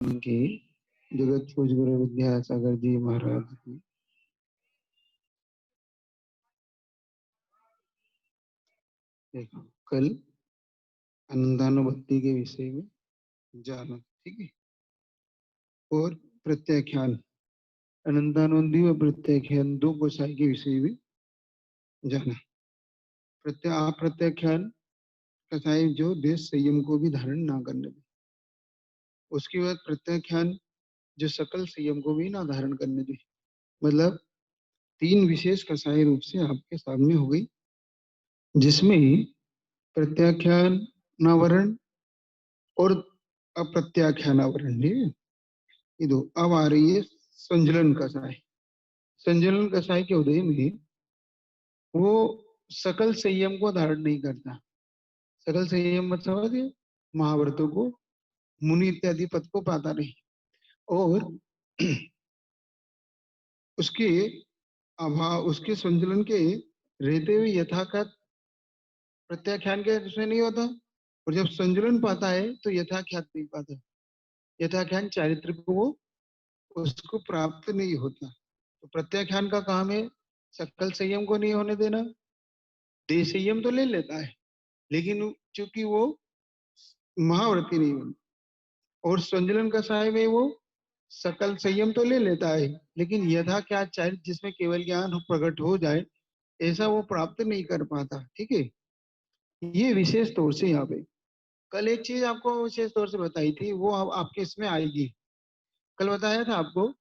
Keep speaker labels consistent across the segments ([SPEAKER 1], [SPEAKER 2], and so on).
[SPEAKER 1] की जगत पूज गुरु विद्यासागर जी महाराज की देखो कल आनंदानुभूति के विषय में जाना, ठीक है। और प्रत्याख्यान, आनंदानुबंधी व प्रत्याख्यान दो गोसाई के विषय में जाना। प्रत्याख्यान कसाई जो देश संयम को भी धारण ना करने दे। उसके बाद प्रत्याख्यान जो सकल संयम को भी ना धारण करने दे। मतलब तीन विशेष कसाई रूप से आपके सामने हो गई, जिसमें प्रत्याख्यान नावरण और अप्रत्याख्यानावरण। ये दो। अब आ रही है संजलन कसाई। संजलन कसाई के उदय में वो सकल संयम को धारण नहीं करता। सकल संयम मत समझिए, महाव्रतों को, मुनि इत्यादि पद को पाता नहीं। और उसके अभाव, उसके संजलन के रहते हुए यथाकथ प्रत्याख्यान के उसमें नहीं होता। और जब संजलन पाता है तो यथाख्यात नहीं पाता। यथाख्यान चारित्र को वो उसको प्राप्त नहीं होता। तो प्रत्याख्यान का काम है सकल संयम को नहीं होने देना। देश संयम तो ले लेता है, लेकिन चूंकि वो महाव्रती नहीं बन। और संजलन कसाय में वो सकल संयम तो ले लेता है, लेकिन यथा क्या चारित्र जिसमें केवल ज्ञान प्रकट हो जाए, ऐसा वो प्राप्त नहीं कर पाता। ठीक है, ये विशेष तौर से यहाँ पे कल एक चीज आपको विशेष तौर से बताई थी, वो अब आपके इसमें आएगी। कल बताया था आपको,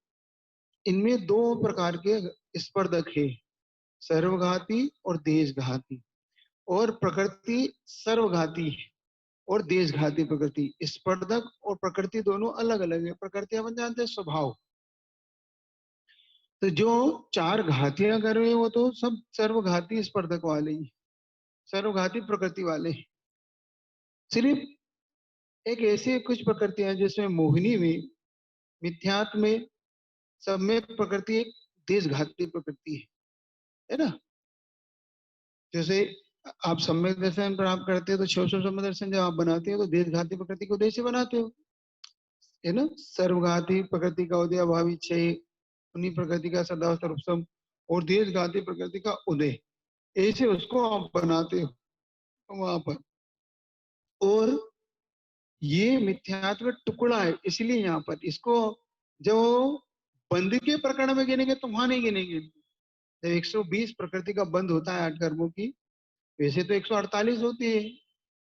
[SPEAKER 1] इनमें दो प्रकार के स्पर्धक है, सर्वघाती और देशघाती। और प्रकृति सर्वघाती है और देशघाती प्रकृति। स्पर्धक और प्रकृति दोनों अलग अलग है। प्रकृति अपन जानते हैं स्वभाव। तो जो चार घातियां कर रहे हैं वो तो सब सर्वघाती स्पर्धक वाले ही, सर्वघाती प्रकृति वाले। सिर्फ एक ऐसी कुछ प्रकृतियां जिसमें मोहिनी में, मिथ्यात्व में, सब में प्रकृति एक देशघाती प्रकृति है ना। जैसे आप सम्यक दर्शन प्राप्त करते हो तो शिव सम्यक दर्शन जब आप बनाते हो तो देशघाती प्रकृति को उद्देश्य बनाते हो, है ना। सर्वघाती प्रकृति का उदय अभावी क्षय, उन्हीं प्रकृति का सदा सर्वसम, और देशघाती प्रकृति का उदय, ऐसे उसको आप बनाते हो वहां पर। और ये मिथ्यात्व टुकड़ा है, इसलिए यहाँ पर इसको जो बंध के प्रकरण में गिनेंगे तो वहां नहीं गिनेंगे। जब 120 प्रकृति का बंध होता है 8 कर्मों की, वैसे तो 148 होती है,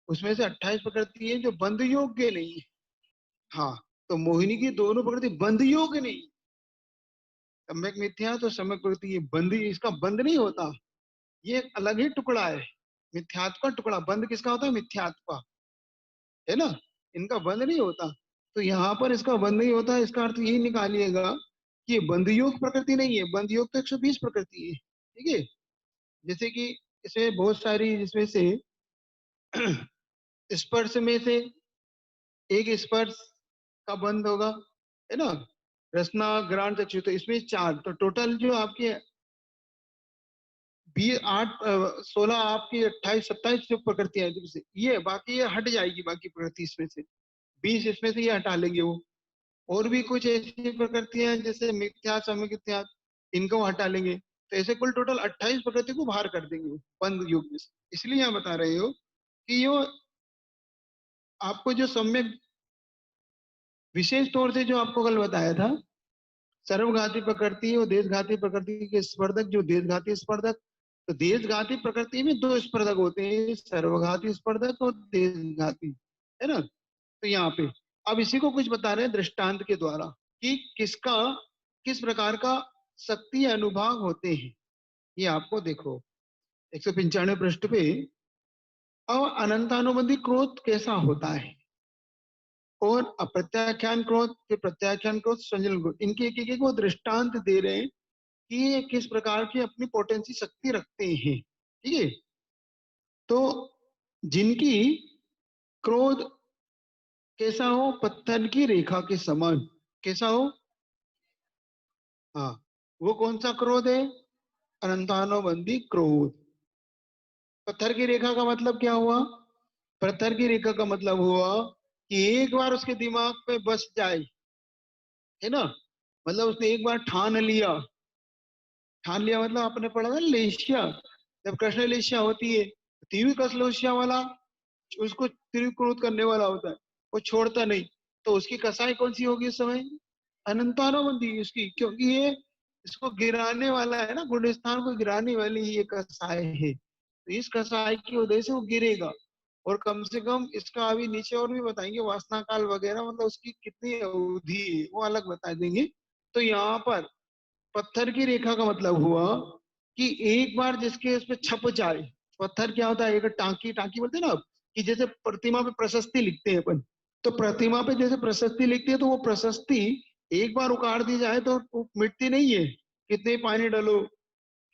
[SPEAKER 1] उसमें से 28 प्रकृति है जो बंध योग्य नहीं है। हाँ, तो मोहिनी की दोनों प्रकृति बंध योग्य नहीं। सम्यक मिथ्या तो सम्यक प्रकृति, ये बंध, इसका बंध नहीं होता। ये एक अलग ही टुकड़ा है, मिथ्यात्व का टुकड़ा। बंध किसका होता है? मिथ्यात्व का, है ना। इनका बंध नहीं होता। तो यहाँ पर इसका बंध नहीं होता, इसका अर्थ यही निकालिएगा कि ये बंध योग प्रकृति नहीं है। बंध योग तो 120 प्रकृति है, ठीक है। जैसे कि इसमें बहुत सारी, जिसमें से स्पर्श में से एक स्पर्श का बंध होगा, है ना। रसना ग्राण चक्षु, तो इसमें 4, तो टोटल जो आपके 20 8 16 आपकी 28 27 जो प्रकृतियां हैं, ये बाकी ये हट जाएगी। बाकी प्रकृति इसमें से 20 इसमें से ये हटा लेंगे वो। और भी कुछ ऐसी प्रकृतियां हैं जैसे मिथ्या समिथ्या, इनको हटा लेंगे। तो ऐसे कुल टोटल 28 प्रकृति को बाहर कर देंगे वो बंद युग में से। इसलिए यहाँ बता रहे हो कि यो आपको जो सम्यक विशेष तौर से जो आपको कल बताया था, सर्वघाती प्रकृति और देशघाती प्रकृति के स्पर्धक, जो देशघाती स्पर्धक, तो देशघाती प्रकृति में दो स्पर्धक होते हैं, सर्वघाती स्पर्धक और देशघाती, है ना। तो यहाँ पे अब इसी को कुछ बता रहे हैं दृष्टांत के द्वारा कि किसका किस प्रकार का शक्ति अनुभाग होते हैं। ये आपको देखो 195 पृष्ठ पे, अब अनंतानुबंधी क्रोध कैसा होता है, और अप्रत्याख्यान क्रोध, फिर प्रत्याख्यान क्रोध, संजलन क्रोध, इनके एक एक वो दृष्टांत दे रहे हैं कि ये किस प्रकार की अपनी पोटेंसी शक्ति रखते हैं, ठीक है। तो जिनकी क्रोध कैसा हो, पत्थर की रेखा के समान, कैसा हो। हाँ, वो कौन सा क्रोध है? अनंतानुबंधी क्रोध। पत्थर की रेखा का मतलब क्या हुआ? पत्थर की रेखा का मतलब हुआ कि एक बार उसके दिमाग पे बस जाए है ना। मतलब उसने एक बार ठान लिया, ठान लिया मतलब आपने पढ़ा था लेशिया, जब कृष्ण लेशिया होती है, तीव्र कसलोशिया वाला उसको तीव्र क्रोध करने वाला होता है, वो छोड़ता नहीं। तो उसकी कसाई कौन सी होगी इस समय? अनंतानुबंधी उसकी, क्योंकि ये इसको गिराने वाला है ना, गुणस्थान को गिराने वाली ये कसाई है। तो इस कसाई की वजह से वो गिरेगा। और कम से कम इसका अभी नीचे और भी बताएंगे, वासना काल वगैरह, मतलब उसकी कितनी अवधि है वो अलग बता देंगे। तो यहाँ पर पत्थर की रेखा का मतलब हुआ कि एक बार जिसके उस पर छप जाए। पत्थर क्या होता है? एक टांकी, टांकी बोलते हैं ना आप, कि जैसे प्रतिमा पे प्रशस्ति लिखते हैं अपन, तो प्रतिमा पे जैसे प्रशस्ति लिखते हैं, तो वो प्रशस्ति एक बार उखाड़ दी जाए तो वो मिटती नहीं है। कितने ही पानी डालो,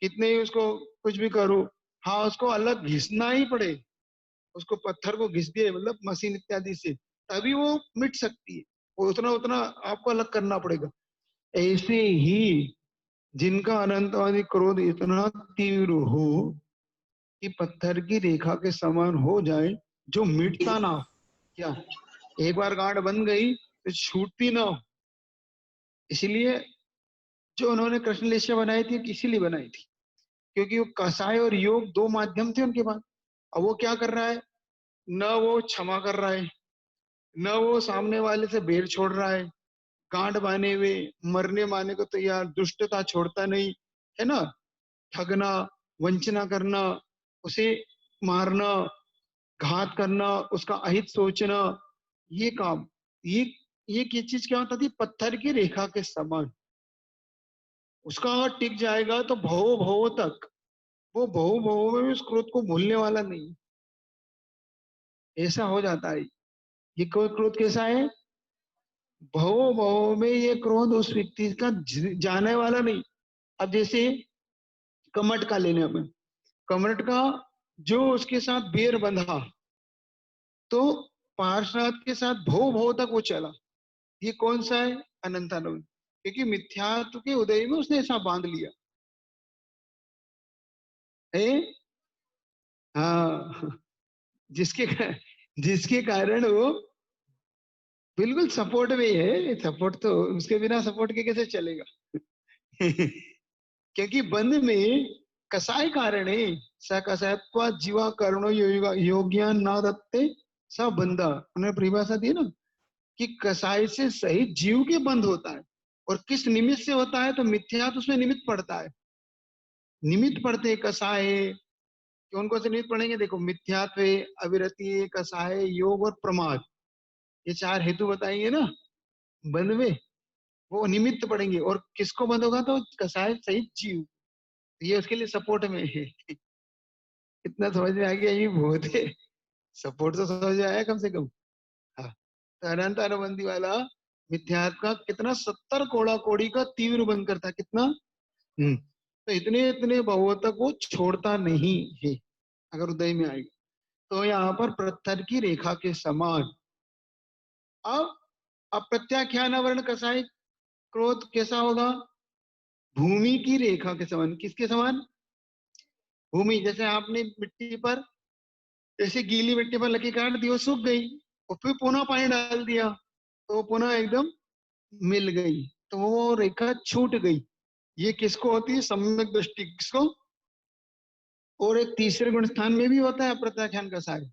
[SPEAKER 1] कितने ही उसको कुछ भी करो, हाँ उसको अलग घिसना ही पड़े। उसको पत्थर को घिस दिए मतलब मशीन इत्यादि से, तभी वो मिट सकती है। वो उतना उतना आपको अलग करना पड़ेगा। ऐसे ही जिनका अनंतवादी क्रोध इतना तीव्र हो कि पत्थर की रेखा के समान हो जाए, जो मिटता ना हो। क्या? एक बार गांठ बन गई तो छूटती ना हो। इसलिए जो उन्होंने कृष्ण लेशिया बनाई थी, किसी लिए बनाई थी? क्योंकि वो कसाय और योग दो माध्यम थे उनके पास। अब वो क्या कर रहा है? न वो क्षमा कर रहा है, न वो सामने वाले से बैर छोड़ रहा है, गांठ बांधे हुए मरने मारने को तैयार, दुष्टता छोड़ता नहीं, है ना। ठगना, वंचना करना, उसे मारना, घात करना, उसका अहित सोचना, ये काम, ये ये चीज क्या होता थी? पत्थर की रेखा के समान। उसका अगर टिक जाएगा तो भवो भवो तक, वो भवो भवो में भी उस क्रोध को भूलने वाला नहीं। ऐसा हो जाता है। ये क्रोध कैसा है? भवो भवो में ये क्रोध उस व्यक्ति का जाने वाला नहीं। अब जैसे कमट का लेने अपन, कमट का जो उसके साथ बेर बंधा, तो पार्षद के साथ भव भव तक वो चला। ये कौन सा है? अनंतानंद। क्योंकि मिथ्यात्व के उदय में उसने ऐसा बांध लिया है। हाँ, जिसके जिसके कारण वो बिल्कुल सपोर्ट में है। सपोर्ट तो उसके बिना सपोर्ट के कैसे चलेगा? क्योंकि बंध में कसाय कारण है। स कसायत्वा जीवा कर्णो योग्यान ना दत्ते स बंधा। उन्होंने परिभाषा दी ना कि कसाई से सहित जीव के बंध होता है। और किस निमित्त से होता है? तो मिथ्या तो उसमें निमित्त पड़ता है। निमित्त पड़ते हैं कसाय। कौन कौन से निमित्त पड़ेंगे? देखो, मिथ्यात्व, अविरति, कसाय, योग और प्रमाद, ये चार हेतु बताएंगे ना बंध में, वो निमित्त पड़ेंगे। और किसको बंध होगा? तो कसाय सहित जीव, ये उसके लिए सपोर्ट में है। इतना समझ में आ गया? ये बहुत है। सपोर्ट तो समझ में आया कम से कम। हाँ, तो अनंत अनुबंधी वाला मिथ्यात्व का कितना 70 कोड़ा कोड़ी का तीव्र बंद करता है। कितना? तो इतने इतने बहुओं तक वो छोड़ता नहीं है, अगर उदय में आएगा। तो यहाँ पर पत्थर की रेखा के समान। अब अप्रत्याख्यान वर्ण कसाई क्रोध कैसा होगा? भूमि की रेखा के समान। किसके समान? भूमि। जैसे आपने मिट्टी पर, जैसे गीली मिट्टी पर लकी काट दी, वो सूख गई, और फिर पुनः पानी डाल दिया तो वो पुनः एकदम मिल गई, तो वो रेखा छूट गई। ये किसको होती है? सम्यक दृष्टि। किसको? और एक तीसरे गुण स्थान में भी होता है अप्रत्याख्यान का साय।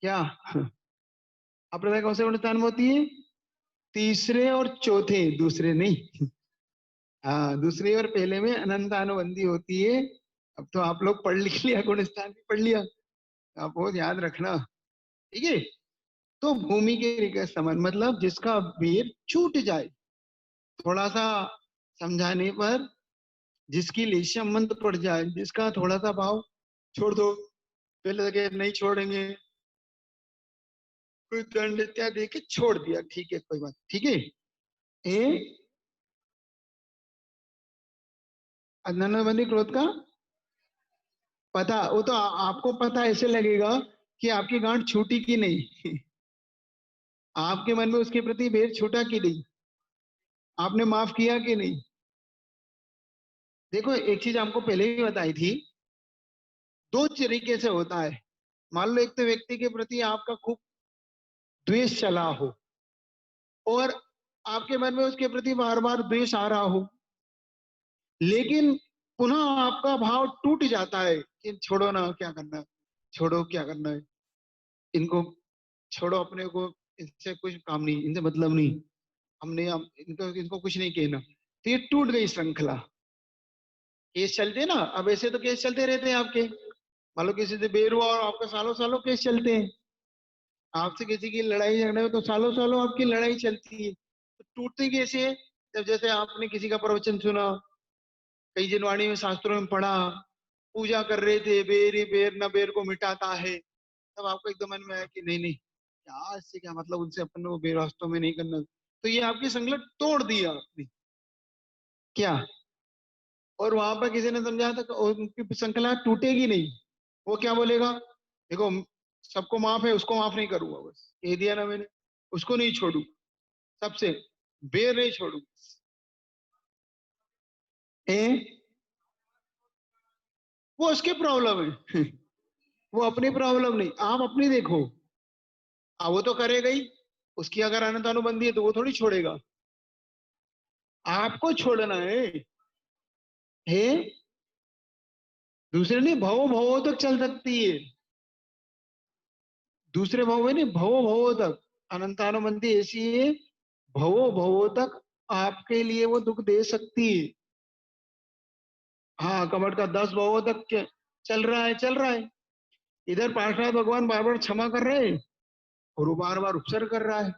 [SPEAKER 1] क्या? अप्रत्याख्यान कौन से गुण स्थान में होती है? तीसरे और चौथे, दूसरे नहीं। हाँ, दूसरे और पहले में अनंत अनुबंधी होती है। अब तो आप लोग पढ़ लिख लिया, गुण स्थान भी पढ़ लिया, आप बहुत याद रखना। ठीक है। तो भूमि के रेखा समान मतलब जिसका वेर छूट जाए, थोड़ा सा समझाने पर जिसकी लेशिया मंद पड़ जाए, जिसका थोड़ा सा भाव छोड़ दो, पहले लगे नहीं छोड़ेंगे, कोई दंड इत्यादि दे के छोड़ दिया, ठीक है कोई बात, ठीक है। ए अज्ञानबंदी क्रोध का पता, वो तो आपको पता ऐसे लगेगा कि आपकी गांठ छूटी की नहीं। आपके मन में उसके प्रति भेद छूटा कि नहीं, आपने माफ किया कि नहीं। देखो, एक चीज आपको पहले भी बताई थी, दो तरीके से होता है। मान लो एक तो व्यक्ति के प्रति आपका खूब द्वेष चला हो, और आपके मन में उसके प्रति बार बार द्वेष आ रहा हो, लेकिन पुनः आपका भाव टूट जाता है कि छोड़ो ना, क्या करना है, छोड़ो क्या करना है, इनको छोड़ो, अपने को इनसे कुछ काम नहीं, इनसे मतलब नहीं, हमने इनको इनको कुछ नहीं कहना। तो ये टूट गई श्रृंखला। केस चलते ना, अब ऐसे तो केस चलते रहते हैं आपके, मान लो किसी से बेर हुआ और आपका सालों सालों केस चलते हैं, आपसे किसी की लड़ाई झगड़े हो तो सालों सालों आपकी लड़ाई चलती है, तो टूटती कैसे है? जब जैसे आपने किसी का प्रवचन सुना, कई जनवाणी में शास्त्रों में पढ़ा, पूजा कर रहे थे, बेर ही बेर न बेर को मिटाता है, तब आपको एकदम मन में आया कि नहीं नहीं, क्या इससे क्या मतलब, उनसे अपन को बेर वास्तव में नहीं करना, तो ये आपकी संगत तोड़ दिया आपने क्या, और वहां पर किसी ने समझाया था कि उनकी श्रृंखला टूटेगी नहीं। वो क्या बोलेगा, देखो सबको माफ है, उसको माफ नहीं करूंगा, बस कह दिया ना मैंने, उसको नहीं छोड़ू, सबसे बेर नहीं छोड़ू। ए वो उसकी प्रॉब्लम है वो अपनी प्रॉब्लम नहीं, आप अपनी देखो। वो तो करेगा ही, उसकी अगर अनंत अनुबंधी है तो वो थोड़ी छोड़ेगा, आपको छोड़ना है दूसरे नहीं, भवो भवो तक चल सकती है, दूसरे भव में नहीं, भवो भवो तक अनंतानुबंधी ऐसी है, भवो भवो तक आपके लिए वो दुख दे सकती है। हाँ, कमर का 10 भवों तक चल रहा है, चल रहा है, इधर पार्षद भगवान बार बार क्षमा कर रहे हैं और वो बार बार उपसर्ग कर रहा है,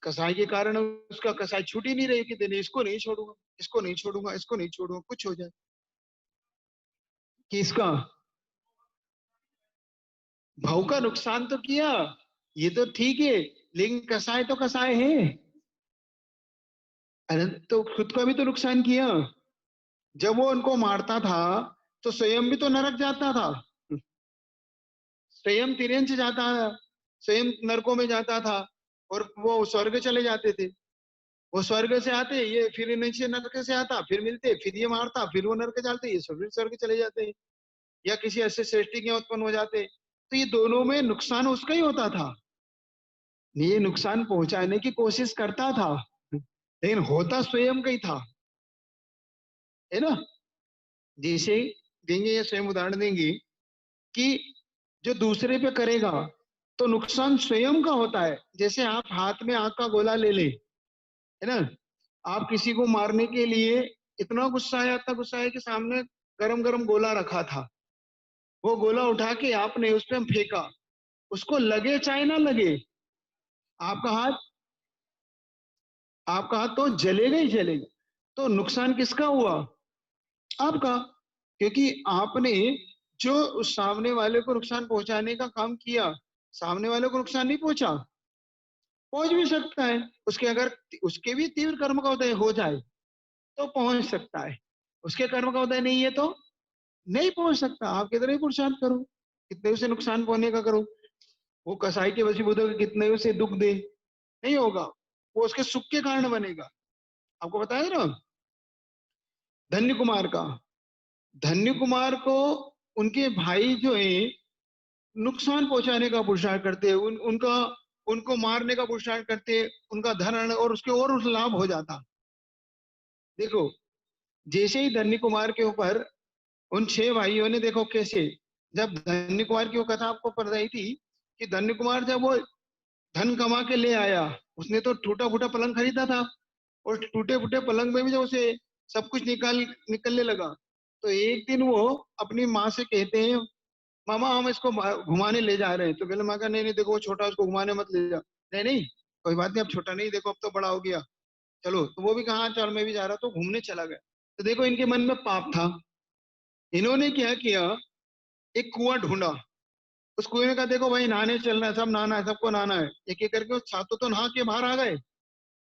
[SPEAKER 1] कसाई के कारण उसका कसाई छूट ही नहीं रही कि नहीं इसको नहीं छोड़ूंगा, इसको नहीं छोड़ूंगा, इसको नहीं छोड़ूंगा, कुछ हो जाए। किसका भाव का नुकसान तो किया, ये तो ठीक है, लेकिन कसाय तो कसाय है, अरे तो खुद का भी तो नुकसान किया। जब वो उनको मारता था तो स्वयं भी तो नरक जाता था, स्वयं तिरंज जाता, स्वयं नरकों में जाता था, और वो स्वर्ग चले जाते थे। वो स्वर्ग से आते, ये फिर नीचे नरक से आता, फिर मिलते, फिर ये मारता, फिर वो नरक जाते, ये फिर स्वर्ग चले जाते हैं, या किसी ऐसे सृष्टि के उत्पन्न हो जाते। तो ये दोनों में नुकसान उसका ही होता था, ये नुकसान पहुंचाने की कोशिश करता था, लेकिन होता स्वयं का ही था, है ना। जैसे देंगे, ये स्वयं उदाहरण देंगे कि जो दूसरे पे करेगा तो नुकसान स्वयं का होता है। जैसे आप हाथ में आग का गोला ले ले, है ना, आप किसी को मारने के लिए इतना गुस्सा आया, इतना गुस्सा है कि सामने गरम गरम गोला रखा था, वो गोला उठा के आपने उस पर फेंका, उसको लगे चाहे ना लगे, आपका हाथ आपका हाथ तो जलेगा ही जलेगा। तो नुकसान किसका हुआ, आपका, क्योंकि आपने जो उस सामने वाले को नुकसान पहुंचाने का काम किया, सामने वाले को नुकसान नहीं पहुंचा, पहुंच भी सकता है, उसके अगर उसके भी तीव्र कर्म का उदय हो जाए तो पहुंच सकता है, उसके कर्म का उदय नहीं है तो नहीं पहुंच सकता। आप कितने ही पुरुषार्थ करो, कितने उसे नुकसान पहुंचने का करो, वो कसाई के वशीभूत होकर कितने उसे दुख दे, नहीं होगा, वो उसके सुख के कारण बनेगा। आपको बताया ना धन्य कुमार का, धन्य कुमार को उनके भाई जो है नुकसान पहुंचाने का पुरुषार्थ करते हैं, उनका उनको मारने का पुरुषार्थ करते हैं, उनका धन और उसके और उस लाभ हो जाता। देखो, जैसे ही धन्य कुमार के ऊपर उन 6 भाइयों ने, देखो कैसे, जब धन्य कुमार की वो कथा आपको बताई थी कि धन्य कुमार जब वो धन कमा के ले आया, उसने तो टूटा फूटा पलंग खरीदा था, और टूटे फूटे पलंग में भी जब उसे सब कुछ निकलने लगा, तो एक दिन वो अपनी माँ से कहते हैं, मामा हम इसको घुमाने ले जा रहे हैं। तो पहले माँ का नहीं नहीं, देखो वो छोटा, उसको घुमाने मत ले जा। नहीं नहीं, कोई बात नहीं, अब छोटा नहीं, देखो अब तो बड़ा हो गया, चलो। तो वो भी कहा चल, मैं भी जा रहा, तो घूमने चला गया। तो देखो इनके मन में पाप था, इन्होंने क्या किया, एक कुआं ढूंढा, उस कुएं में कहा देखो भाई नहाने चलना है, सब नहाना है, सबको नहाना है, एक एक करके वो छात्र तो नहा के बाहर आ गए।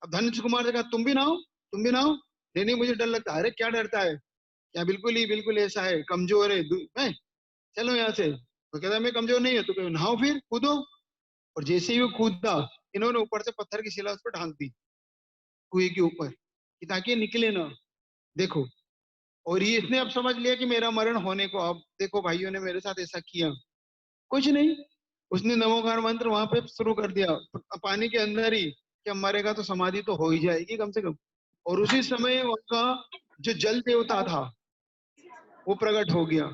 [SPEAKER 1] अब धनुष कुमार ने कहा तुम भी नहाओ, तुम भी नहाओ। नहीं नहीं, मुझे डर लगता है। अरे क्या डरता है, क्या बिल्कुल ही बिल्कुल ऐसा है, कमजोर है मैं, चलो यहाँ से। तो कहता मैं कमजोर नहीं है, तो कहो नहाओ फिर कूदो। और जैसे ही वो कूदा, इन्होंने ऊपर से पत्थर की शिला उस पर ढांक दी, कुएं के ऊपर, कि ताकि ये निकले ना। देखो, और ये इसने अब समझ लिया कि मेरा मरण होने को, अब देखो भाइयों ने मेरे साथ ऐसा किया, कुछ नहीं, उसने नमोकार मंत्र वहां पे शुरू कर दिया पानी के अंदर ही, कि अब मरेगा तो समाधि तो हो ही जाएगी कम से कम। और उसी समय उनका जो जल देवता था वो प्रकट हो गया।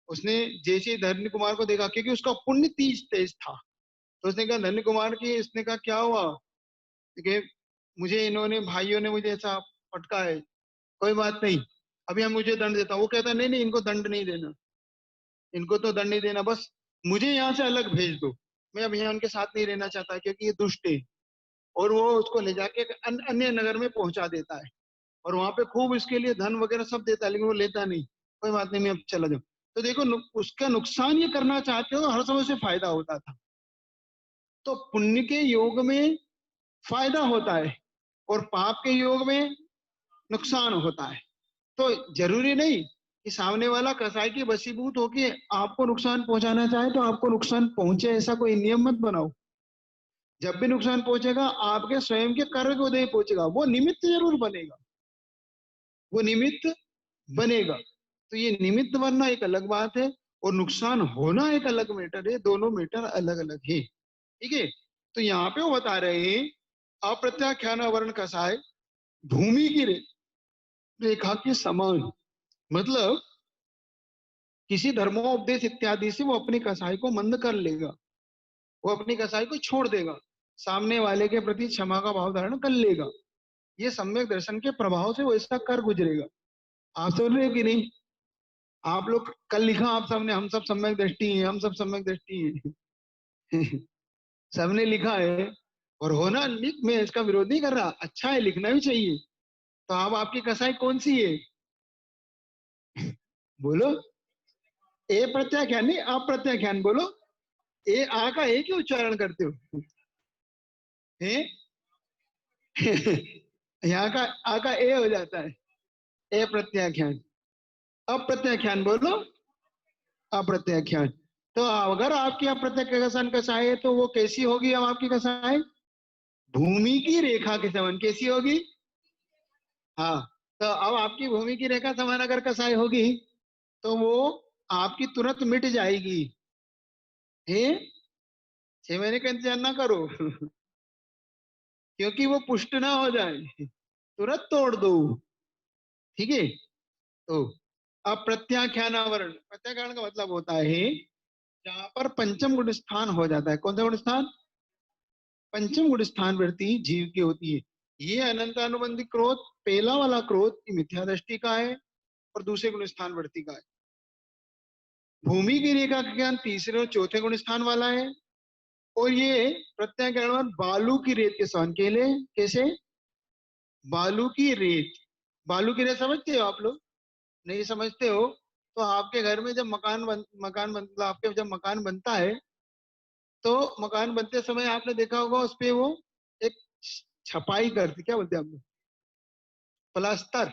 [SPEAKER 1] उसने जैसे ही धन्य कुमार को देखा, क्योंकि उसका पुण्य तीज तेज था, तो उसने कहा धन्य कुमार की, इसने कहा क्या हुआ, कि मुझे इन्होंने भाइयों ने मुझे ऐसा फटका है, कोई बात नहीं, अभी हम मुझे दंड देता हूँ। वो कहता नहीं नहीं, इनको दंड नहीं देना, इनको तो दंड नहीं देना, बस मुझे यहाँ से अलग भेज दो, मैं अब यहाँ उनके साथ नहीं रहना चाहता क्योंकि ये दुष्ट है। और वो उसको ले जाके एक अन्य नगर में पहुंचा देता है, और वहां पे खूब इसके लिए धन वगैरह सब देता है, लेकिन वो लेता नहीं, कोई बात नहीं मैं अब चला जाऊं। तो देखो उसका नुकसान ये करना चाहते हो, हर समय से फायदा होता था। तो पुण्य के योग में फायदा होता है और पाप के योग में नुकसान होता है। तो जरूरी नहीं कि सामने वाला कसाई की वशीभूत होके आपको नुकसान पहुंचाना चाहे तो आपको नुकसान पहुंचे, ऐसा कोई नियम मत बनाओ। जब भी नुकसान पहुंचेगा आपके स्वयं के कर्म के उदय पहुंचेगा, वो निमित्त जरूर बनेगा, वो निमित्त बनेगा। तो ये निमित्त बनना एक अलग बात है और नुकसान होना एक अलग मैटर है, दोनों मैटर अलग अलग है। ठीक है। तो यहाँ पे वो बता रहे हैं अप्रत्याख्यान वर्ण कसाय भूमि की रेखा के समान, मतलब किसी धर्मोपदेश इत्यादि से वो अपनी कसाई को मंद कर लेगा, वो अपनी कसाई को छोड़ देगा, सामने वाले के प्रति क्षमा का भाव धारण कर लेगा। ये सम्यक दर्शन के प्रभाव से वो ऐसा कर गुजरेगा। आप सुन रहे हो कि नहीं? आप लोग कल लिखा आप सबने, हम सब सम्यक दृष्टि हैं, हम सब सम्यक दृष्टि हैं। सबने लिखा है, और होना लिख, मैं इसका विरोध नहीं कर रहा, अच्छा है, लिखना भी चाहिए। तो अब आपकी कसाई कौन सी है? बोलो। ए प्रत्याख्यान नहीं, अप्रत्याख्यान बोलो। ए आ का ए क्यों उच्चारण करते हो? हैं? यहाँ का आ का ए हो जाता है, ए प्रत्याख्यान। अप्रत्याख्यान बोलो, अप्रत्याख्यान। तो अगर आपकी अप्रत्याख्यान कसाई है तो वो कैसी होगी अब आपकी कसाई? भूमि की रेखा के समान कैसी होगी? हाँ। तो अब आपकी भूमि की रेखा समान अगर कसाई होगी तो वो आपकी तुरंत मिट जाएगी। है? 6 महीने का इंतजार ना करो। क्योंकि वो पुष्ट ना हो जाए, तुरंत तोड़ दो। ठीक है। तो अप्रत्याख्यानावरण, प्रत्याख्यान का मतलब होता है जहां पर पंचम गुण स्थान हो जाता है। कौन सा गुण स्थान? पंचम गुण स्थान वृत्ति जीव की होती है। ये अनंत अनुबंधी क्रोध, पहला वाला क्रोध मिथ्या दृष्टि का है और दूसरे गुण स्थान वृत्ति का है। भूमि की रेखा का ज्ञान तीसरे और चौथे गुण स्थान वाला है। और ये प्रत्याख्यान बालू की रेत के समान के लिए, कैसे? बालू की रेत, बालू की रेत समझते हो आप लोग? नहीं समझते हो तो आपके घर में जब मतलब आपके जब मकान बनता है तो मकान बनते समय आपने देखा होगा उस पे वो एक छपाई करती, क्या बोलते हैं आप लोग? प्लास्टर।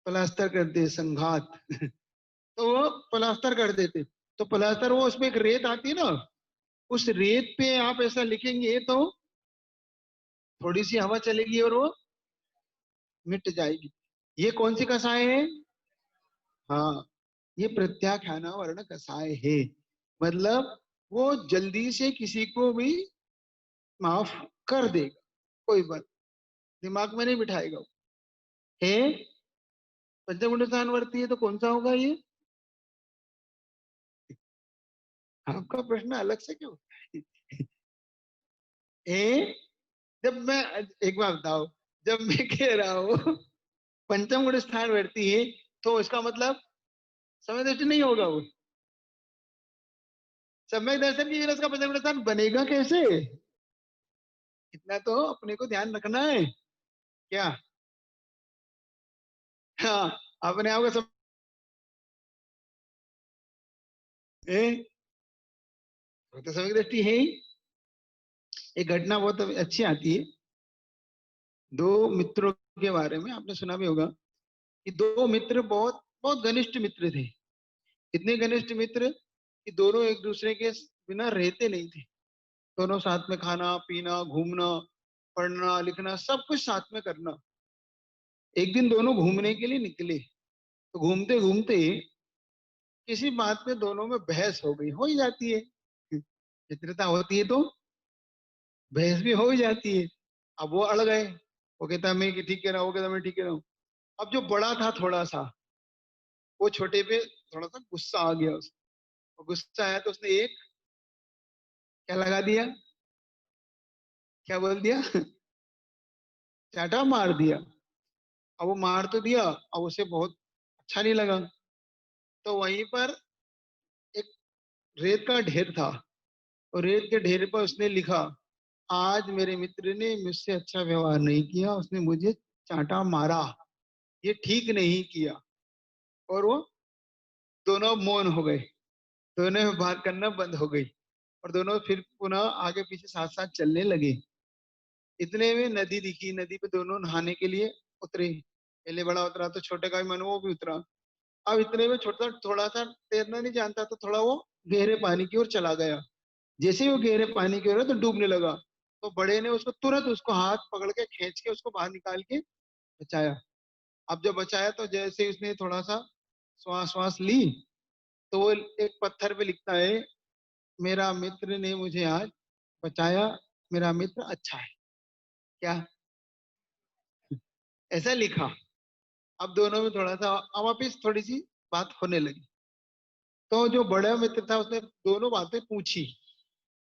[SPEAKER 1] प्लास्टर करते, संघात। तो वो प्लास्टर कर देते। तो प्लास्टर वो उसमें एक रेत आती है ना, उस रेत पे आप ऐसा लिखेंगे तो थोड़ी सी हवा चलेगी और वो मिट जाएगी। ये कौन सी कसाय है? हाँ, ये प्रत्याख्याना वर्ण कसाय है। मतलब वो जल्दी से किसी को भी माफ कर देगा, कोई बात, दिमाग में नहीं बिठाएगा वो। है? पंचम स्थान वर्ती है तो कौन सा होगा ये? आपका प्रश्न अलग से क्यों? ए, जब मैं, एक बार बताओ, जब मैं कह रहा हूँ पंचम गुण स्थान वर्ती है तो इसका मतलब समय दृष्टि नहीं होगा वो। समय दर्शन की बिना उसका पंचम गुण स्थान बनेगा कैसे? इतना तो अपने को ध्यान रखना है। क्या? हाँ, अपने आप को सब ए, वो तो समय दृष्टि है ही। एक घटना बहुत अच्छी आती है, दो मित्रों के बारे में आपने सुना भी होगा कि दो मित्र बहुत बहुत घनिष्ठ मित्र थे। इतने घनिष्ठ मित्र कि दोनों एक दूसरे के बिना रहते नहीं थे। दोनों साथ में खाना पीना घूमना पढ़ना लिखना सब कुछ साथ में करना। एक दिन दोनों घूमने के लिए निकले, तो घूमते घूमते किसी बात पे दोनों में बहस हो गई, हो ही जाती है, मित्रता होती है तो। बहस भी हो ही जाती है। अब वो अड़ गए, वो कहता मैं कि ठीक कह रहा हूँ, वो कहता मैं ठीक कह रहा हूँ। अब जो बड़ा था थोड़ा सा, वो छोटे पे थोड़ा सा गुस्सा आ गया उसको। और गुस्सा आया तो उसने एक क्या लगा दिया, क्या बोल दिया चाटा मार दिया। अब वो मार तो दिया, अब उसे बहुत अच्छा नहीं लगा। तो वहीं पर एक रेत का ढेर था, और रेत के ढेर पर उसने लिखा, आज मेरे मित्र ने मुझसे अच्छा व्यवहार नहीं किया, उसने मुझे चांटा मारा, ये ठीक नहीं किया। और वो दोनों मौन हो गए, दोनों में बात करना बंद हो गई, और दोनों फिर पुनः आगे पीछे साथ साथ चलने लगे। इतने में नदी दिखी, नदी पे दोनों नहाने के लिए उतरे। पहले बड़ा उतरा तो छोटे का भी मन वो भी उतरा। अब इतने में छोटा थोड़ा सा तैरना नहीं जानता, तो थोड़ा वो गहरे पानी की ओर चला गया। जैसे ही वो गहरे पानी की ओर तो डूबने लगा, तो बड़े ने उसको तुरंत उसको हाथ पकड़ के खींच के उसको बाहर निकाल के बचाया। अब जब बचाया तो जैसे ही उसने थोड़ा सा श्वास श्वास ली, तो वो एक पत्थर पे लिखता है, मेरा मित्र ने मुझे आज बचाया, मेरा मित्र अच्छा है। क्या ऐसा लिखा। अब दोनों में थोड़ा सा अब वापिस थोड़ी सी बात होने लगी। तो जो बड़ा मित्र था उसने दोनों बातें पूछी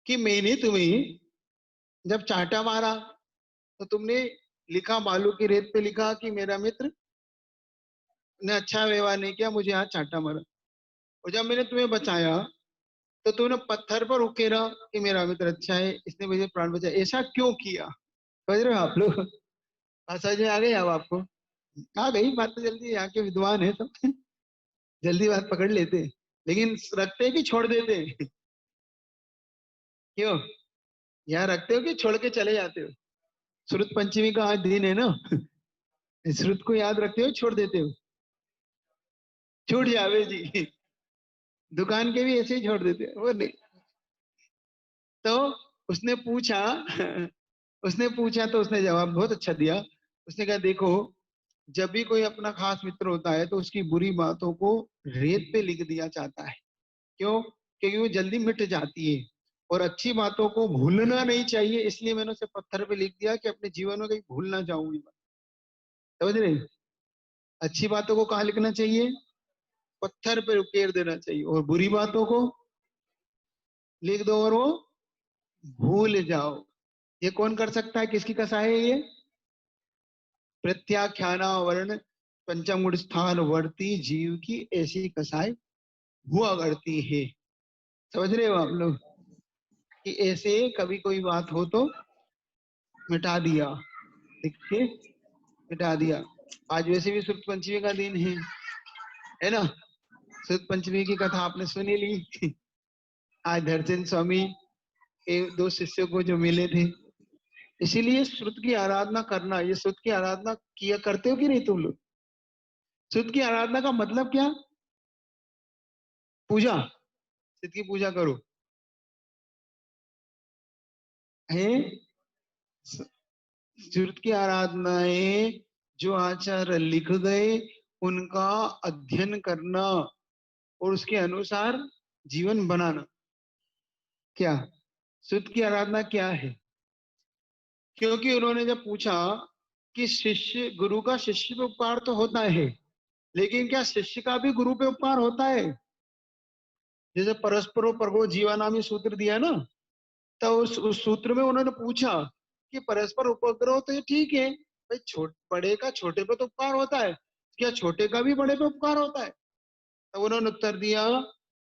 [SPEAKER 1] कि मैंने तुम्हें जब चांटा मारा तो तुमने लिखा, बालू की रेत पे लिखा कि मेरा मित्र ने अच्छा व्यवहार नहीं किया, मुझे आज चांटा मारा। और जब मैंने तुम्हें बचाया तो तुमने पत्थर पर उकेरा कि मेरा मित्र अच्छा है, इसने मुझे प्राण बचाया। ऐसा क्यों किया? समझ रहे हो आप लोग? बात समझ में आ गई अब आपको? आ गई बात तो जल्दी, यहाँ के विद्वान है सब जल्दी बात पकड़ लेते हैं। लेकिन रखते हैं कि छोड़ देते हैं? क्यों? यहाँ रखते हो कि छोड़ के चले जाते हो? श्रुत पंचमी का आज दिन है ना, श्रुत को याद रखते हो छोड़ देते हो? छूट जावे जी दुकान के भी ऐसे ही छोड़ देते हो वो नहीं। तो उसने पूछा उसने पूछा तो उसने जवाब बहुत अच्छा दिया। उसने कहा देखो, जब भी कोई अपना खास मित्र होता है तो उसकी बुरी बातों को रेत पे लिख दिया जाता है। क्यों? क्योंकि वो जल्दी मिट जाती है। और अच्छी बातों को भूलना नहीं चाहिए, इसलिए मैंने उसे पत्थर पे लिख दिया कि अपने जीवन में कहीं भूल ना जाऊं ये बात। समझ रहे? अच्छी बातों को कहाँ लिखना चाहिए? पत्थर पे उकेर देना चाहिए। और बुरी बातों को लिख दो और वो भूल जाओ। ये कौन कर सकता है? किसकी कसा है ये? प्रत्याख्याना वर्ण पंचम गुण स्थान वर्ती जीव की ऐसी कसाई हुआ करती है। समझ रहे हो आप लोग? कि ऐसे कभी कोई बात हो तो मिटा दिया, लिख के मिटा दिया। आज वैसे भी शुक्ल पंचमी का दिन है ना? शुक्ल पंचमी की कथा आपने सुनी ली आज धरचंद स्वामी के दो शिष्यों को जो मिले थे। इसीलिए श्रुत की आराधना करना, ये श्रुत की आराधना किया करते हो कि नहीं तुम लोग? श्रुत की आराधना का मतलब क्या? पूजा। श्रुत की पूजा करो है। श्रुत की आराधनाएं जो आचार्य लिख गए उनका अध्ययन करना और उसके अनुसार जीवन बनाना। क्या श्रुत की आराधना क्या है? क्योंकि उन्होंने जब पूछा कि शिष्य गुरु का शिष्य पे उपकार तो होता है, लेकिन क्या शिष्य का भी गुरु पे उपकार होता है? जैसे परस्परो प्रभो जीवानामी सूत्र दिया ना, तो उस सूत्र में उन्होंने पूछा कि परस्पर उपद्रव तो ये ठीक है भाई, बड़े का छोटे पे तो उपकार होता है, क्या छोटे का भी बड़े पे उपकार होता है? तो उन्होंने उत्तर दिया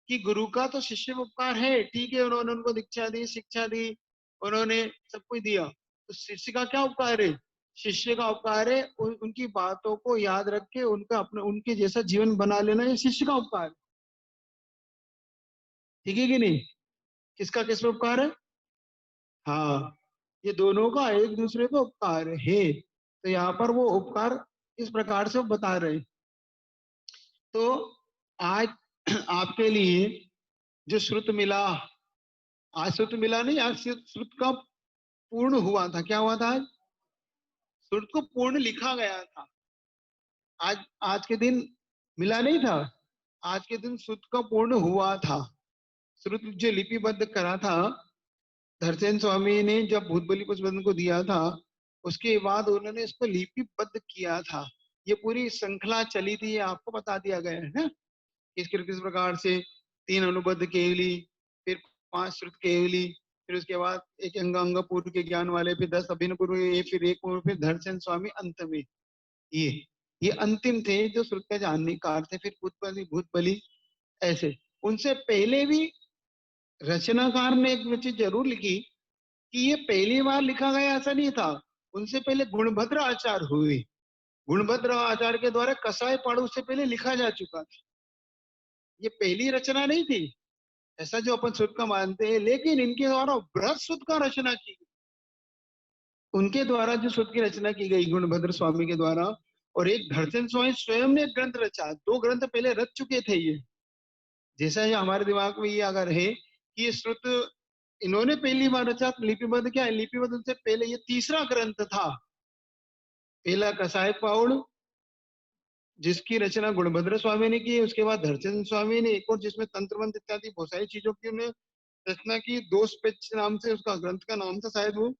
[SPEAKER 1] कि गुरु का तो शिष्य पे उपकार है, ठीक है, उन्होंने उनको दीक्षा दी, शिक्षा दी, उन्होंने सब कुछ दिया, तो शिष्य का क्या उपकार है? शिष्य का उपकार है उनकी बातों को याद रख के उनका अपने उनके जैसा जीवन बना लेना, ये शिष्य का उपकार है। ठीक है कि नहीं? किसका किस पे उपकार है? हाँ, ये दोनों का एक दूसरे पे उपकार है। तो यहाँ पर वो उपकार इस प्रकार से वो बता रहे हैं। तो आज आपके लिए जो श्रुत मिला, आज श्रुत मिला नहीं, आज श्रुत का पूर्ण हुआ था। क्या हुआ था आज? श्रुत को पूर्ण लिखा गया था। आज आज के दिन मिला नहीं था, आज के दिन श्रुत का पूर्ण हुआ था। श्रुत जो लिपिबद्ध करा था धरसेन स्वामी ने जब भूतबली पुष्पबंधन को दिया था, उसके बाद उन्होंने इसको लिपिबद्ध किया था। ये पूरी श्रृंखला चली थी, ये आपको बता दिया गया है ना, किस प्रकार से 3 अनुबद्ध केवली, फिर 5 श्रुत केवली, फिर उसके बाद एक अंग अंग पूर्व के ज्ञान वाले, फिर 10 अभिन्न पूर्व, ये फिर एक पूर्व, फिर धरसेन स्वामी अंत में। ये ये अंतिम थे जो श्रुत का जाननेकार थे। फिर भूतबली ऐसे उनसे पहले भी रचनाकार ने एक चीज जरूर लिखी कि ये पहली बार लिखा गया ऐसा नहीं था। उनसे पहले गुणभद्र आचार हुए, गुणभद्र आचार्य के द्वारा कसाय पाड़ू से पहले लिखा जा चुका था। ये पहली रचना नहीं थी ऐसा जो अपन सुध का मानते हैं, लेकिन इनके द्वारा बृहद सुध का रचना की गई। उनके द्वारा जो सुध की रचना की गई गुणभद्र स्वामी के द्वारा, और एक धरसेन स्वामी स्वयं ने ग्रंथ रचा। 2 ग्रंथ पहले रच चुके थे ये। जैसा ये हमारे दिमाग में ये अगर है कि ये श्रुत इन्होंने पहली बार रचा, लिपिबद्ध क्या है, लिपिबद्ध से पहले ये तीसरा ग्रंथ था। पहला कसाय पाउड़ जिसकी रचना गुणभद्र स्वामी ने की, उसके बाद धरसेन स्वामी ने एक और जिसमें तंत्र मंत्र इत्यादि बहुत सारी चीजों की उन्हें रचना की, दोष पेच नाम से उसका ग्रंथ का नाम था शायद वो।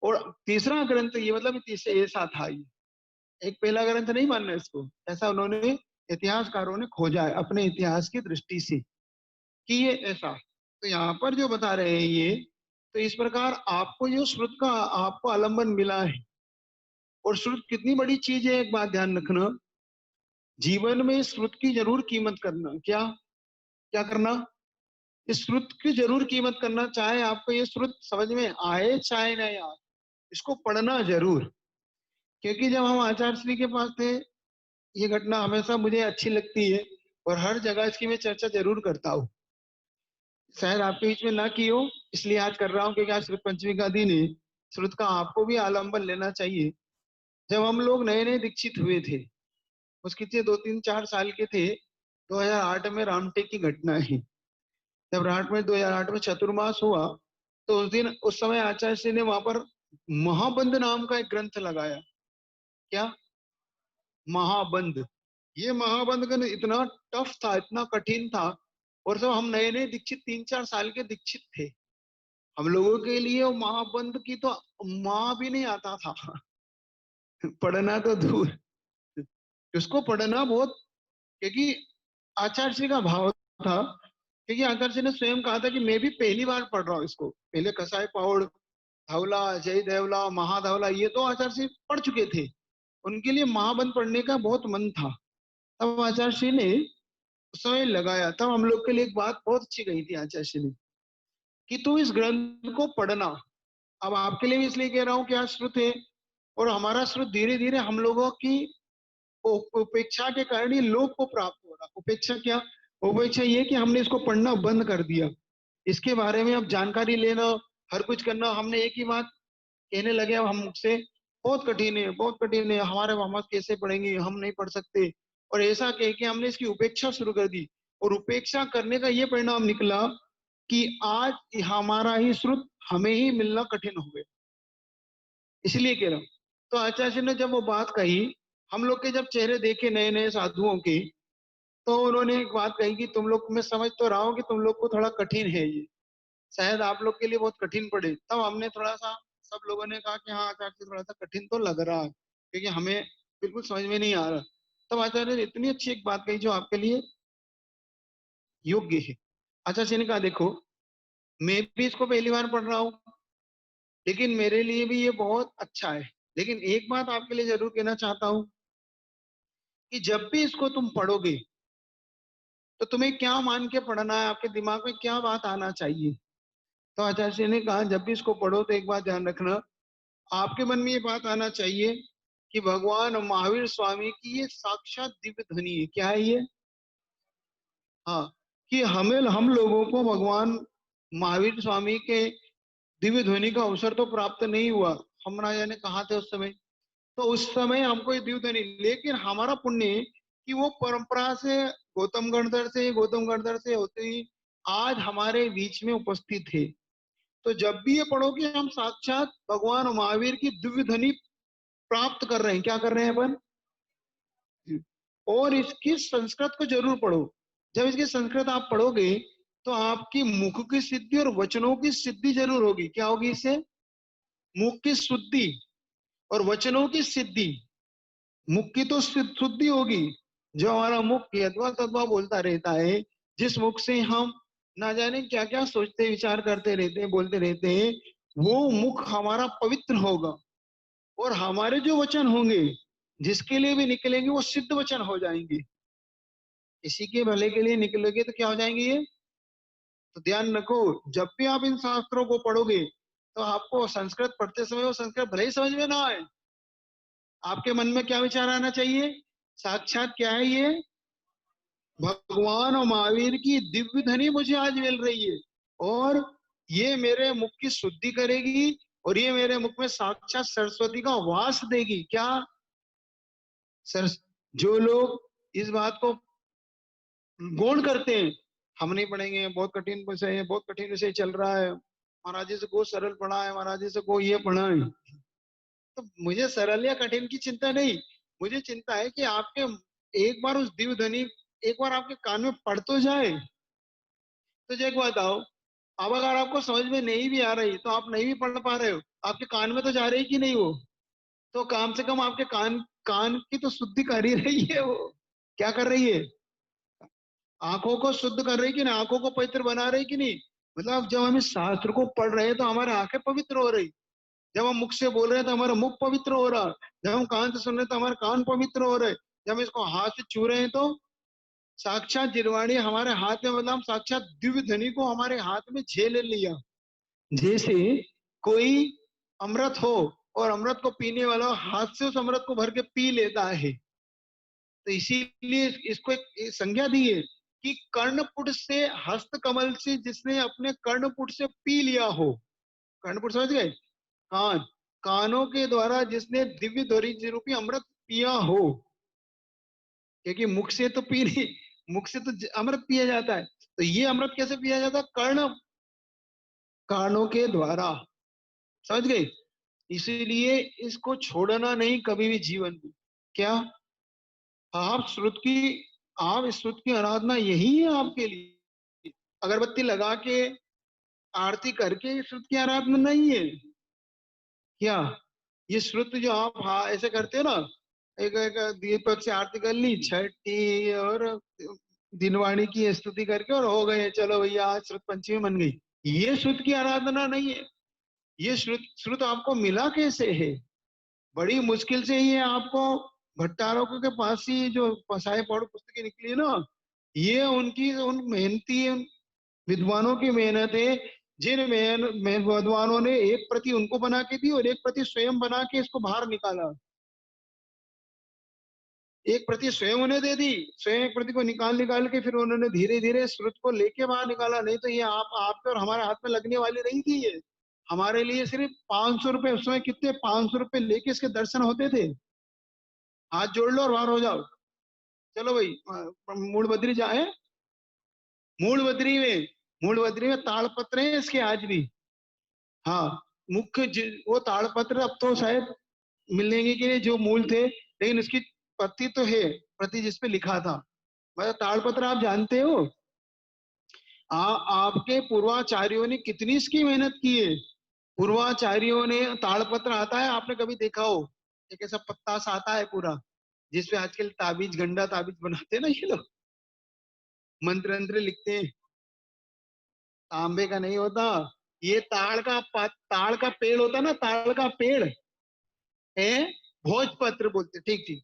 [SPEAKER 1] और तीसरा ग्रंथ ये मतलब तीसरे ऐसा था ये, एक पहला ग्रंथ नहीं मानना इसको, ऐसा उन्होंने इतिहासकारों ने खोजा है अपने इतिहास की दृष्टि से कि ये ऐसा। तो यहाँ पर जो बता रहे हैं ये, तो इस प्रकार आपको जो श्रुत का आपको आलंबन मिला है, और श्रुत कितनी बड़ी चीज है, एक बात ध्यान रखना, जीवन में श्रुत की जरूर कीमत करना। क्या क्या करना, इस श्रुत की जरूर कीमत करना, चाहे आपको ये श्रुत समझ में आए चाहे नहीं आए, इसको पढ़ना जरूर। क्योंकि जब हम आचार्य श्री के पास थे, ये घटना हमेशा मुझे अच्छी लगती है और हर जगह इसकी मैं चर्चा जरूर करता हूँ। शायद आपके बीच में ना की हो, इसलिए आज कर रहा हूँ क्योंकि आज श्रुत पंचमी का दिन है। श्रुत का आपको भी आलंबन लेना चाहिए। जब हम लोग नए नए दीक्षित हुए थे, उसके 2-3-4 साल के थे, 2008 में रामटेक की घटना है। जब 2008 में चतुर्मास हुआ, तो उस दिन उस समय आचार्य श्री ने वहां पर महाबंध नाम का एक ग्रंथ लगाया। क्या, महाबंध। ये महाबंध का इतना टफ था, इतना कठिन था, और सब हम नए नए दीक्षित 3-4 साल के दीक्षित थे। हम लोगों के लिए वो महाबंध की तो माँ भी नहीं आता था पढ़ना तो दूर, उसको पढ़ना बहुत, क्योंकि आचार्य श्री का भाव था। क्योंकि आचार्य श्री ने स्वयं कहा था कि मैं भी पहली बार पढ़ रहा हूँ इसको। पहले कसाई पाउड़, धवला, जय देवला, महाधवला, ये तो आचार्य श्री पढ़ चुके थे। उनके लिए महाबंध पढ़ने का बहुत मन था। तब आचार्य श्री ने उस समय लगाया। तब हम लोग के लिए एक बात बहुत अच्छी कही थी आचार्य श्री ने कि तू इस ग्रंथ को पढ़ना। अब आपके लिए भी इसलिए कह रहा हूँ कि आज श्रुत है, और हमारा श्रुत धीरे धीरे हम लोगों की उपेक्षा के कारण ये लोक को प्राप्त हो रहा। उपेक्षा क्या, उपेक्षा ये कि हमने इसको पढ़ना बंद कर दिया। इसके बारे में अब जानकारी लेना, हर कुछ करना, हमने एक ही बात कहने लगे अब हम मुझसे, बहुत कठिन है, बहुत कठिन है, हमारे हम कैसे पढ़ेंगे, हम नहीं पढ़ सकते। और ऐसा कह के हमने इसकी उपेक्षा शुरू कर दी, और उपेक्षा करने का ये परिणाम निकला कि आज हमारा ही श्रुत हमें ही मिलना कठिन हो गया। इसलिए कह रहा हूँ। तो आचार्य ने जब वो बात कही, हम लोग के जब चेहरे देखे नए नए साधुओं के, तो उन्होंने एक बात कही कि तुम लोग, मैं समझ तो रहा हूँ कि तुम लोग को थोड़ा कठिन है ये, शायद आप लोग के लिए बहुत कठिन पड़े। तब हमने थोड़ा सा, सब लोगों ने कहा कि हाँ आचार्य थोड़ा सा कठिन तो लग रहा है, क्योंकि हमें बिल्कुल समझ में नहीं आ रहा। तब आचार्य ने इतनी अच्छी एक बात कही जो आपके लिए योग्य है। आचार्य ने कहा देखो, मैं भी इसको पहली बार पढ़ रहा हूँ, लेकिन मेरे लिए भी ये बहुत अच्छा है। लेकिन एक बात आपके लिए जरूर कहना चाहता हूँ कि जब भी इसको तुम पढ़ोगे, तो तुम्हें क्या मान के पढ़ना है, आपके दिमाग में क्या बात आना चाहिए। तो आचार्य ने कहा जब भी इसको पढ़ो तो एक बात ध्यान रखना, आपके मन में ये बात आना चाहिए कि भगवान महावीर स्वामी की ये साक्षात दिव्य ध्वनि है। क्या है ये, हाँ, कि हमें, हम लोगों को भगवान महावीर स्वामी के दिव्य ध्वनि का अवसर तो प्राप्त नहीं हुआ। हम ना जाने कहाँ थे उस समय, तो उस समय हमको ये दिव्य ध्वनि, लेकिन हमारा पुण्य है कि वो परंपरा से गौतम गणधर से होते ही आज हमारे बीच में उपस्थित है। तो जब भी ये पढ़ो कि हम साक्षात भगवान महावीर की दिव्य ध्वनि प्राप्त कर रहे हैं। क्या कर रहे हैं अपन, और इसकी संस्कृत को जरूर पढ़ो। जब इसकी संस्कृत आप पढ़ोगे, तो आपकी मुख की सिद्धि और वचनों की सिद्धि जरूर होगी। क्या होगी इससे? मुख की शुद्धि और वचनों की सिद्धि। मुख की तो शुद्धि होगी, जो हमारा मुख यद्वा तद्वा बोलता रहता है, जिस मुख से हम ना जाने क्या क्या सोचते विचार करते रहते हैं, बोलते रहते हैं, वो मुख हमारा पवित्र होगा। और हमारे जो वचन होंगे, जिसके लिए भी निकलेंगे, वो सिद्ध वचन हो जाएंगे। किसी के भले के लिए निकलोगे तो क्या हो जाएंगे ये? तो ध्यान रखो, जब भी आप इन शास्त्रों को पढ़ोगे तो आपको संस्कृत पढ़ते समय वो संस्कृत भले ही समझ में ना आए, आपके मन में क्या विचार आना चाहिए? साक्षात क्या है ये? भगवान और महावीर की दिव्य धनी मुझे आज मिल रही है, और ये मेरे मुख की शुद्धि करेगी, और ये मेरे मुख में साक्षात सरस्वती का वास देगी। क्या सर? जो लोग इस बात को गौण करते हैं, हम नहीं पढ़ेंगे, बहुत कठिन विषय है, बहुत कठिन विषय चल रहा है, महाराज जी से को सरल पढ़ा है, महाराज जी से को ये पढ़ा है, तो मुझे सरल या कठिन की चिंता नहीं, मुझे चिंता है कि आपके एक बार उस दिव्य ध्वनि एक बार आपके कान में पड़ तो जाए। तो एक बात आओ, अब अगर आपको समझ में नहीं भी आ रही तो आप नहीं भी पढ़ पा रहे हो, आपके कान में तो जा रही कि नहीं वो? तो कम से कम आपके कान कान की तो शुद्धि कर ही रही है वो। क्या कर रही है? आंखों को शुद्ध कर रही कि नहीं, आंखों को पवित्र बना रही कि नहीं? मतलब जब हम इस शास्त्र को पढ़ रहे हैं तो हमारे आंखें पवित्र हो रही, जब हम मुख से बोल रहे हैं तो हमारा मुख पवित्र हो रहा, जब हम कान से सुन रहे हैं तो हमारे कान पवित्र हो रहे, जब हम इसको हाथ से छू रहे हैं तो साक्षात जिरवाणी हमारे हाथ में, मतलब साक्षात दिव्य धनी को हमारे हाथ में झेल लिया। जैसे कोई अमृत हो और अमृत को पीने वाला हाथ से उस अमृत को भर के पी लेता है, तो इसीलिए इसको एक संज्ञा दी है कि कर्णपुट से, हस्त कमल से जिसने अपने कर्णपुट से पी लिया हो। कर्णपुट समझ गए? कान, कानों के द्वारा जिसने दिव्य ध्वनि रूपी अमृत पिया हो, क्योंकि मुख से तो पी नहीं, मुख से तो अमृत पिया जाता है, तो ये अमृत कैसे पिया जाता है? कर्ण, कानों के द्वारा। समझ गए? इसीलिए इसको छोड़ना नहीं कभी भी जीवन में। क्या आप श्रुत की, आप इस श्रुत की आराधना यही है आपके लिए? अगरबत्ती लगा के आरती करके श्रुत की आराधना नहीं है क्या? ये श्रुत जो आप हाँ ऐसे करते हो ना, एक एक दीपक से आरती कर ली, छठी और दिनवाणी की स्तुति करके और हो गए, चलो भैया आज श्रुत पंचमी बन गई। ये श्रुत की आराधना नहीं है। ये श्रुत श्रुत आपको मिला कैसे है? बड़ी मुश्किल से ये आपको भट्टारकों के पास ही जो पसाए पौड़ पुस्तकें निकली है ना, ये उनकी उन मेहनती विद्वानों की मेहनत है, जिन विद्वानों ने एक प्रति उनको बना के दी और एक प्रति स्वयं बना के इसको बाहर निकाला। एक प्रति स्वयं उन्हें दे दी, स्वयं एक प्रति को निकाल निकाल के फिर उन्होंने धीरे धीरे श्रुत को लेके बाहर निकाला। नहीं तो ये आप आपके और हमारे हाथ में लगने वाली नहीं थी ये। हमारे लिए सिर्फ 500 रुपए, उस समय कितने, 500 रुपए लेके इसके दर्शन होते थे। हाथ जोड़ लो और बाहर हो जाओ। चलो भाई, मूल बद्री जाए। मूल बद्री में, मूल बद्री में ताड़पत्र है इसके आज भी। हाँ, मुख्य वो ताड़पत्र अब तो शायद मिलेंगे कि नहीं जो मूल थे, लेकिन उसकी पत्ती तो है, प्रति जिसपे लिखा था। मतलब ताड़पत्र आप जानते हो, आपके पूर्वाचार्यों ने कितनी इसकी मेहनत की है। पूर्वाचार्यों ने, ताड़पत्र आता है आपने कभी देखा हो, एक ऐसा पत्ता सा आता है पूरा, जिसपे आजकल ताबीज, गंडा ताबीज बनाते हैं ना ये लोग, मंत्र अंत्र लिखते हैं। तांबे का नहीं होता, ये ताड़ का पेड़ होता है ना, ताड़ का पेड़ है, भोजपत्र बोलते, ठीक ठीक,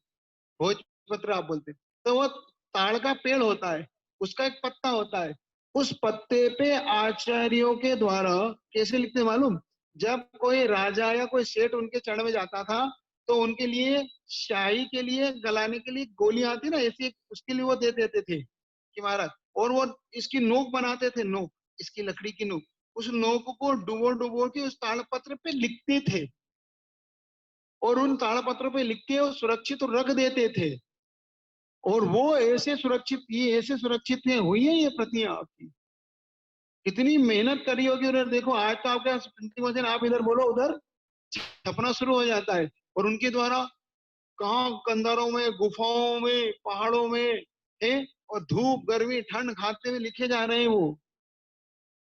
[SPEAKER 1] भोजपत्र आप बोलते, तो वो ताड़ का पेड़ होता है, उसका एक पत्ता होता है। उस पत्ते पे आचार्यों के द्वारा कैसे लिखते हैं मालूम? जब कोई राजा या कोई सेठ उनके चरण में जाता था, तो उनके लिए शाही के लिए गलाने के लिए गोलियां आती ना ऐसी, उसके लिए वो दे देते थे कि महाराज, और वो इसकी नोक बनाते थे, नोक, इसकी लकड़ी की नोक, उस नोक को डुबो डुबो के उस ताड़पत्र पे लिखते थे, और उन ताड़पत्रों पे लिख के वो सुरक्षित रख देते थे। और वो ऐसे सुरक्षित, ये ऐसे सुरक्षित है हुई है ये प्रतियां आपकी। कितनी मेहनत करी होगी उधर। देखो आज तो आपके प्रिंटिंग मशीन, आप इधर बोलो उधर छपना शुरू हो जाता है, और उनके द्वारा कहाँ कंदरों में, गुफाओं में, पहाड़ों में है, और धूप गर्मी ठंड खाते हुए लिखे जा रहे हैं वो।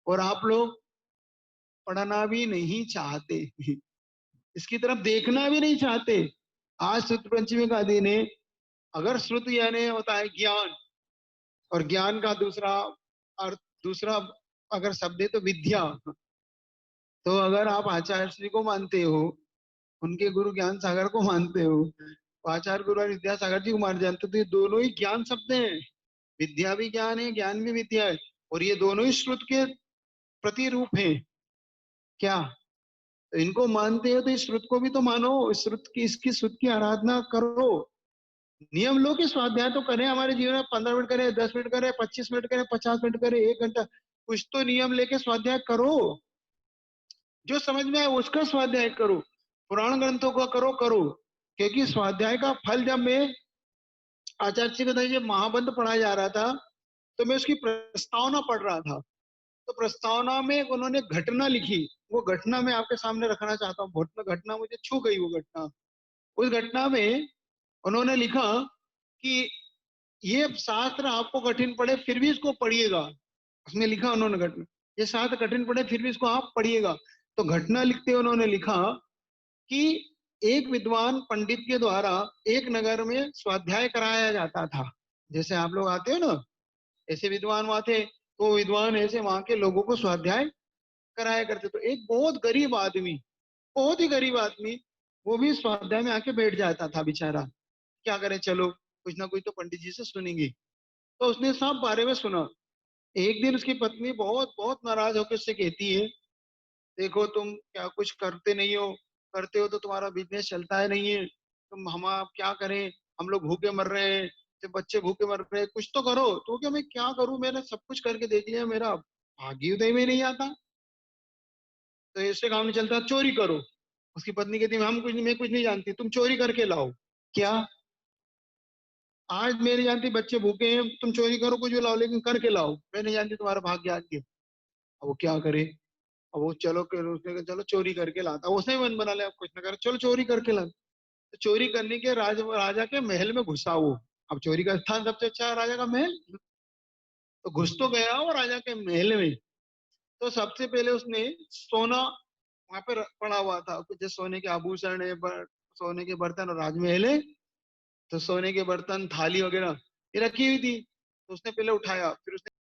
[SPEAKER 1] और आप लोग पढ़ना भी नहीं चाहते, इसकी तरफ देखना भी नहीं चाहते। आज श्रुत पंचमी का दिन है। अगर श्रुत यानी होता है ज्ञान, और ज्ञान का दूसरा अर्थ, दूसरा अगर शब्द है तो विद्या। तो अगर आप आचार्य श्री को मानते हो, उनके गुरु ज्ञान सागर को मानते हो, तो आचार्य गुरु और विद्यासागर जी को मान जानते हो, तो ये दोनों ही ज्ञान शब्द हैं। विद्या भी ज्ञान है, ज्ञान भी विद्या है, और ये दोनों ही श्रुत के प्रतिरूप हैं। क्या तो इनको मानते हो तो इस श्रुत को भी तो मानो, इस श्रुत की, इसकी श्रुत की आराधना करो। नियम लो कि स्वाध्याय तो करें, हमारे जीवन में 15 मिनट करें, 10 मिनट करें, 25 मिनट करें, 50 मिनट करें, 1 घंटा, कुछ तो नियम लेके स्वाध्याय करो। जो समझ में आए उसका स्वाध्याय करो, पुराण ग्रंथों का करो करो। क्योंकि स्वाध्याय का फल, जब मैं आचार्य जी का ये महाबंध पढ़ाया जा रहा था, तो मैं उसकी प्रस्तावना पढ़ रहा था। तो प्रस्तावना में उन्होंने घटना लिखी, वो घटना मैं आपके सामने रखना चाहता हूँ। बहुत घटना मुझे छू गई वो घटना। उस घटना में उन्होंने लिखा कि ये शास्त्र आपको कठिन पड़े फिर भी इसको पढ़िएगा। उसमें लिखा उन्होंने घटना, ये शास्त्र कठिन पड़े फिर भी इसको आप पढ़िएगा। तो घटना लिखते उन्होंने लिखा कि एक विद्वान पंडित के द्वारा एक नगर में स्वाध्याय कराया जाता था। जैसे आप लोग आते हो ना, ऐसे विद्वान वहां थे, तो विद्वान ऐसे वहां के लोगों को स्वाध्याय कराया करते। तो एक बहुत गरीब आदमी, बहुत ही गरीब आदमी, वो भी स्वाध्याय में आके बैठ जाता था बेचारा। क्या करे, चलो कुछ ना कुछ तो पंडित जी से सुनेंगे। तो उसने सब बारे में सुना। एक दिन उसकी पत्नी बहुत बहुत नाराज होकर उससे कहती है, देखो तुम क्या कुछ करते नहीं हो, करते हो तो तुम्हारा बिजनेस चलता है नहीं है, तुम हम आप क्या करें, हम लोग भूखे मर रहे हैं, तो बच्चे भूखे मर रहे हैं, कुछ तो करो। तो क्या मैं क्या करूं, मैंने सब कुछ करके देख लिया, मेरा भाग्योदय में नहीं आता, तो इससे काम नहीं चलता, चोरी करो। उसकी पत्नी कहती है, हम कुछ नहीं, मैं कुछ नहीं जानती, तुम चोरी करके लाओ। क्या, आज मैं नहीं जानती बच्चे भूखे हैं, तुम चोरी करो कुछ भी लाओ, लेकिन करके लाओ, मैं नहीं जानती तुम्हारा भाग्य आज के। अब वो क्या करे, अब वो चलो उसने कहा, चलो चोरी करके लाता। उसने मन बना लिया, कुछ ना करे, चलो चोरी करके ला। तो चोरी करने के राजा के महल में घुसा वो। अब चोरी का स्थान सबसे अच्छा है राजा का महल, तो घुस तो गया वो राजा के महल में। तो सबसे पहले उसने सोना वहां पर पड़ा हुआ था, कुछ सोने के आभूषण है, सोने के बर्तन, और राजमहल है, तो सोने के बर्तन, थाली वगैरह ये रखी हुई थी। तो उसने पहले उठाया, फिर उसने